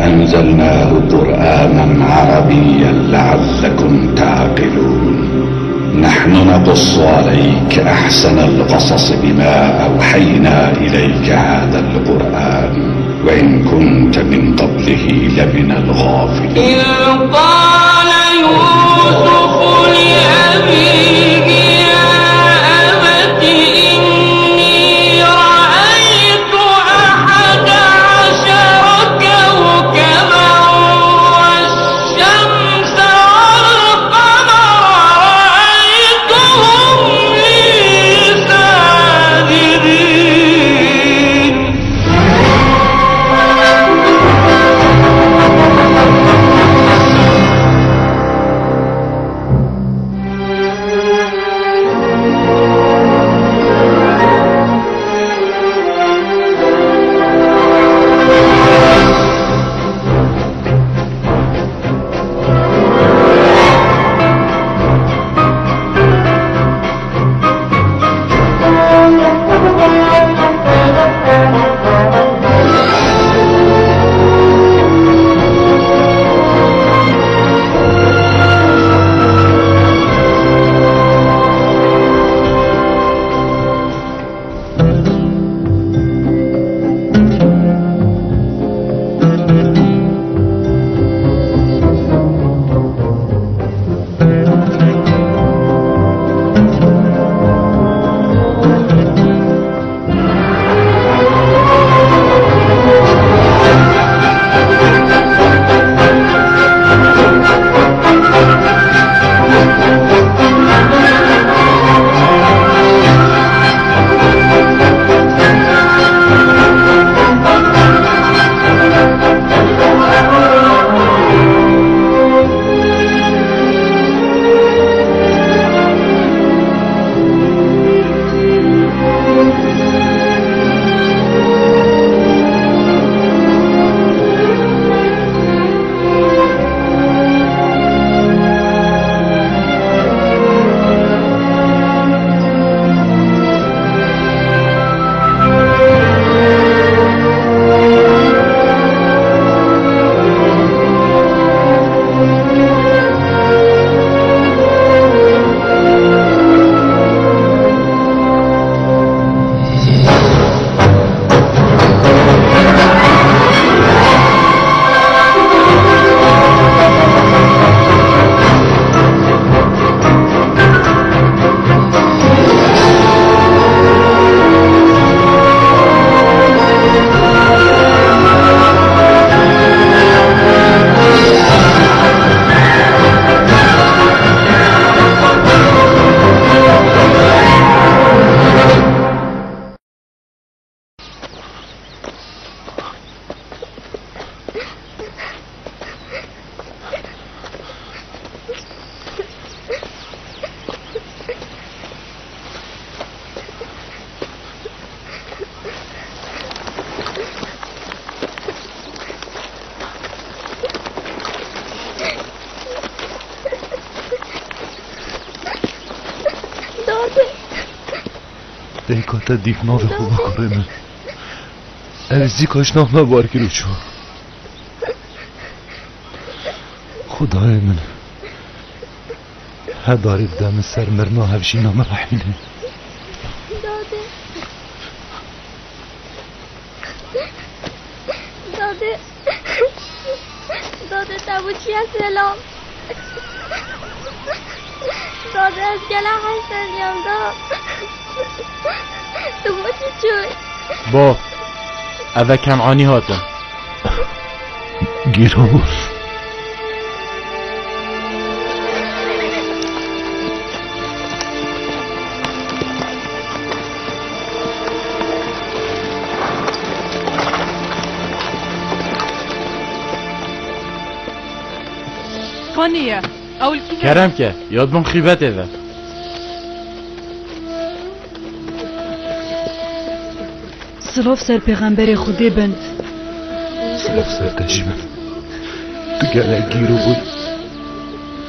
أنزلناه قرآنا عربيا لعلكم تعقلون. نحن نقص عليك أحسن القصص بما أوحينا إليك هذا القرآن وإن كنت من قبله لمن الغافلين. إذ قال يوسف لأبيه يا أبت إني رأيت 11 كوكبا والشمس والقمر رأيتهم لي ساجدين. دیکاتا دیفنا به خوبه کاره من ارزی کاش نامه بارکی رو چو خدای من هداری بدم سر مرنا هفشی نامه رحمینه داده تبوچی از سلام داده از گله هستنیم تو باشی چوی با اوه کنعانی هاتم گیرامون کانیه اول کی کرم که یاد بم خیبت ایده سلاف سر پیغمبر خودی بند. سلاف سر قشیمم. تو گلک گیرو بود.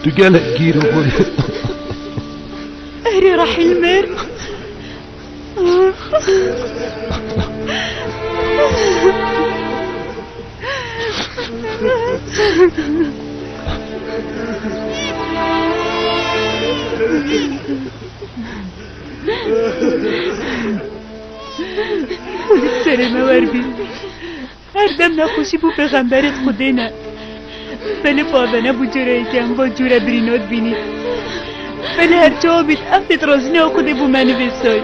تو گلک گیرو بود. اری رحیل مر. خودت سرمه ور بین. هر دم نخوشی بو پیغمبرت خوده نه. بله پاونه بو جوره کم با جوره برینات بینی. بله هر جا بید افتت رازنه خوده بو منو بسای.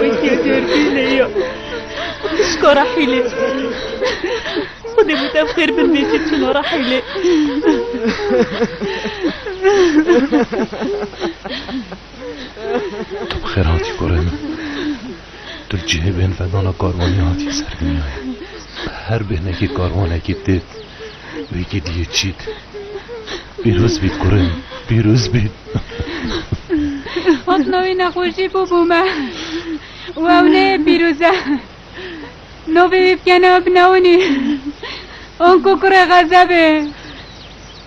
ویتیا دور بینه یا تشکا رحیله خودی بودم خیر بالبیتی چونا رحیله تو بخیر هاتی کرم تو جه بین فدانا کاروانی هاتی سر دنیای هر بینه که کاروانه که دید بگی دیگه چید بیروز بید کرم بیروز بید نوی نخوشی بومه و اونه بیروزه نوی بکنه ابنونی اون ککره غذبه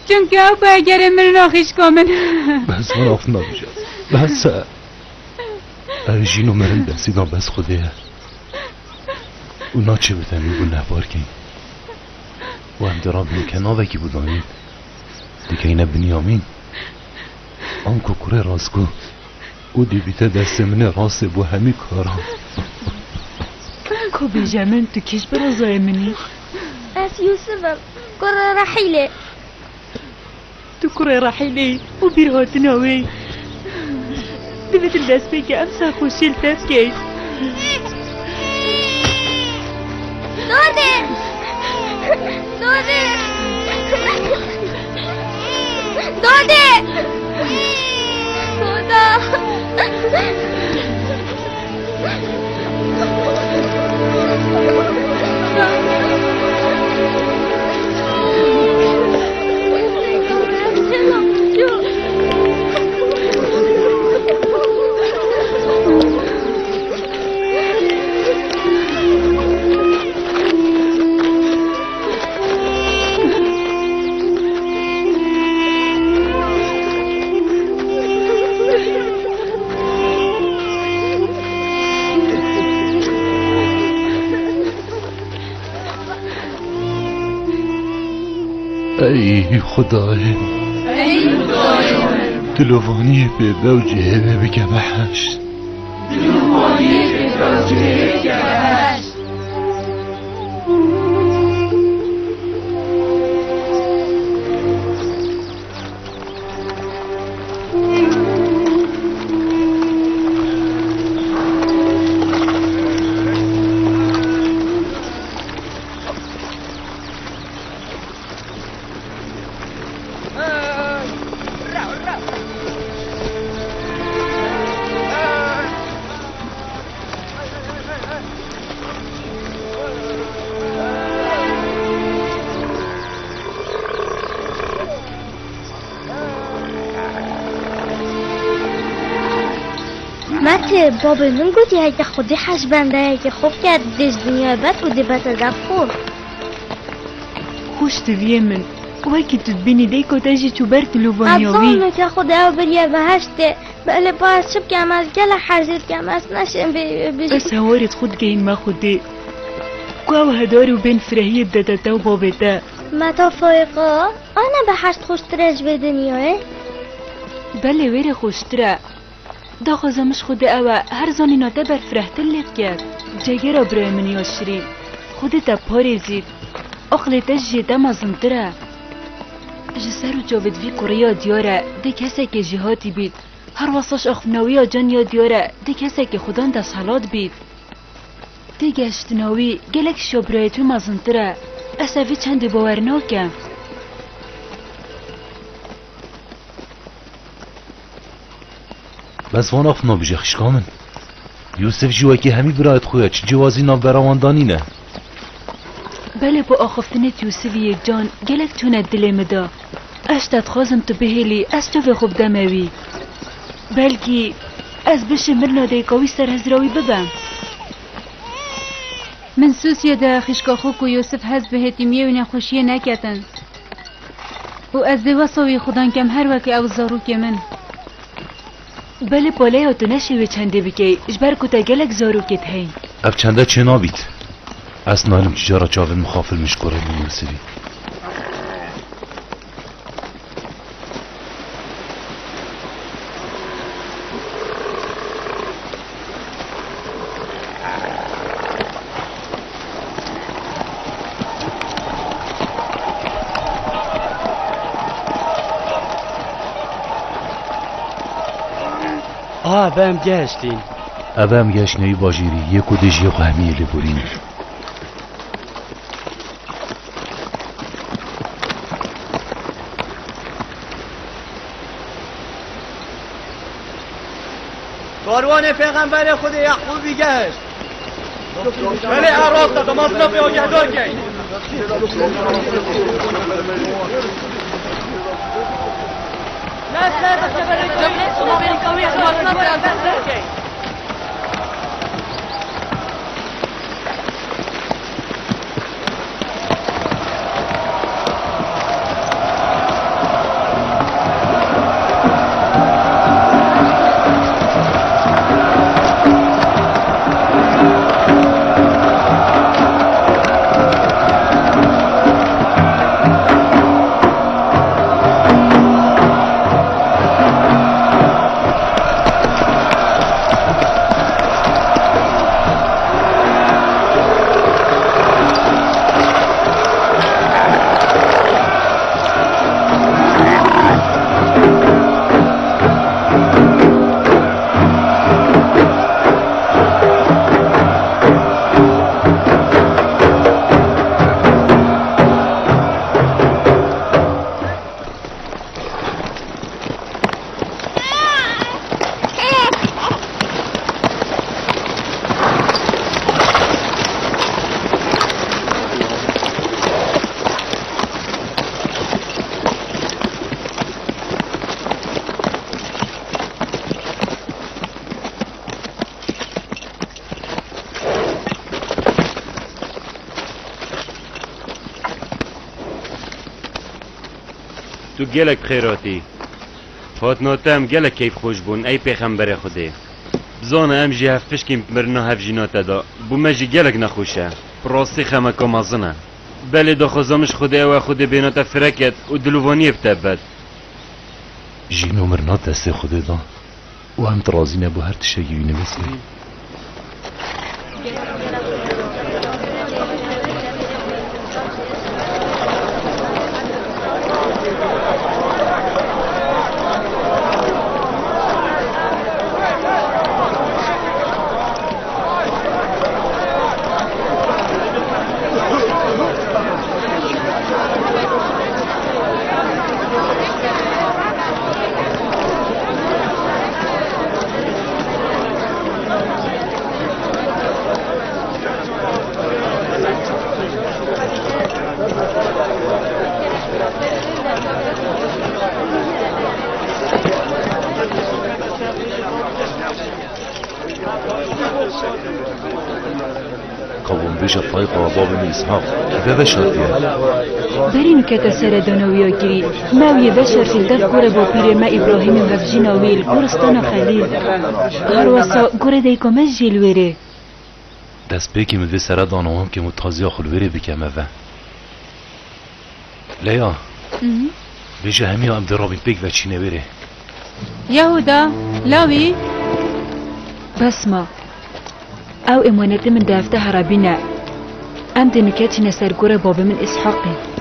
چون که او باگره مرنا خیش کامن بس من آفت نبیشد بس ارژینو مرن دستیدان بس خوده اونا چه بتنی بو نبار کن و هم درام میکنه وکی بودانید دیگه اینه بنیامین آن ککره راسکو او دیبیته دست منه راسه بو همی کارا کو بیجامن تو کش برازای منی از یوسفم کره رحیله تو کره رحیله و بیرهات ناوی دبت الدست بگه امسا خوشی التاس کهی داده داده داده خدا ای خدای دلوانی پیدا و جهه بگه بحشت دلوانی پیدا و جهه بگه بحشت مته بابا من گوتی هایده خودی حش بنده هایده خوب کرد دیش دنیا بد و دی بس دب خور خوش تویه من وکی تدبینی دی کتاجی تو بر تلوانیاوی ابزانو که خود او بریه بهشته بله باید شب کم از گل حرزید کم از نشم بجی بس هوارت خود گین ما خوده قاو هدارو بین فرهی بدتا و بابتا متا فایقا آنه بهشت خوش ترج به دنیاه بله ویره خوشتره دا خزمش خود اوه هر زانی ناته بر فرهتر لیت کرد جگره برای منی آشرین خودت پاریزید اخلیتش جیده مزنتره جسر و جاودوی کوریا دیاره ده کسی که جهاتی بید هر واساش اخناوی جانیا دیاره ده کسی که خودان دست حالات بید ده گشتناوی گلک شبرایتو مزنتره اصافی چند باورناکم بس وان آف نابیجه خشکامن یوسف جوه که همی برایت خویه چه جوازی ناب براواندانی نه بله با آخفتنت یوسف یک جان گلک چونه دلم دا اشتاد خوازم تو بهیلی از تو خوب دموی بلکی از بشه مرنا دیکاوی سر هزراوی ببم من سوسیا دا خشکا خوک و یوسف هز به هتیمیه و نخوشیه نکتن و از ده وصوی خودان کم هر وکی او زاروک من بله بالای تو نشوی چنده بکی اجبر کتا گلک زاروکت هی اف چنده چه نابید از نالم چجارا چاول مخافل مشکوره میوسوی بهم گشتین اوام گشنهی باجیری یک و دژی قهمیه لبورین کاروان پیغمبر خود یعقوبی گشت ولی عراق تا دماغنا به آگهدار گشت تو گلک خیراتی هاتناتم گلک کیف خوش بون ای پیغمبر خوده بزانه ام جی هفت کم مرنا هف جینات دا بو مجی گلک نخوشه براستی خمکا مازنه بله دا خزامش خوده و خوده بینات فرکت و دلوانی بتبد جینو مرنات دست خوده دا و هم ترازی نبو هر تشگی نمیسی قوم بيش الطريقة وباب من إسحاق كيف بشر فيها برين كتا سردانويا كري ماوي بشر في الدف بو بير ما إبراهيم وهفجينا ويل كورستانا خليل هروسا قرى ديكو مجيل ويري دست بيكي مدوي سردان وهم كي متخزي أخل ويري بكام أفا ليا بيجا همي أم درابين بيك وچينه ويري يهودا لاوي بسمة او امانت من دافته هرابينا ام دنكاتنا سرقورة بابا من اسحاقي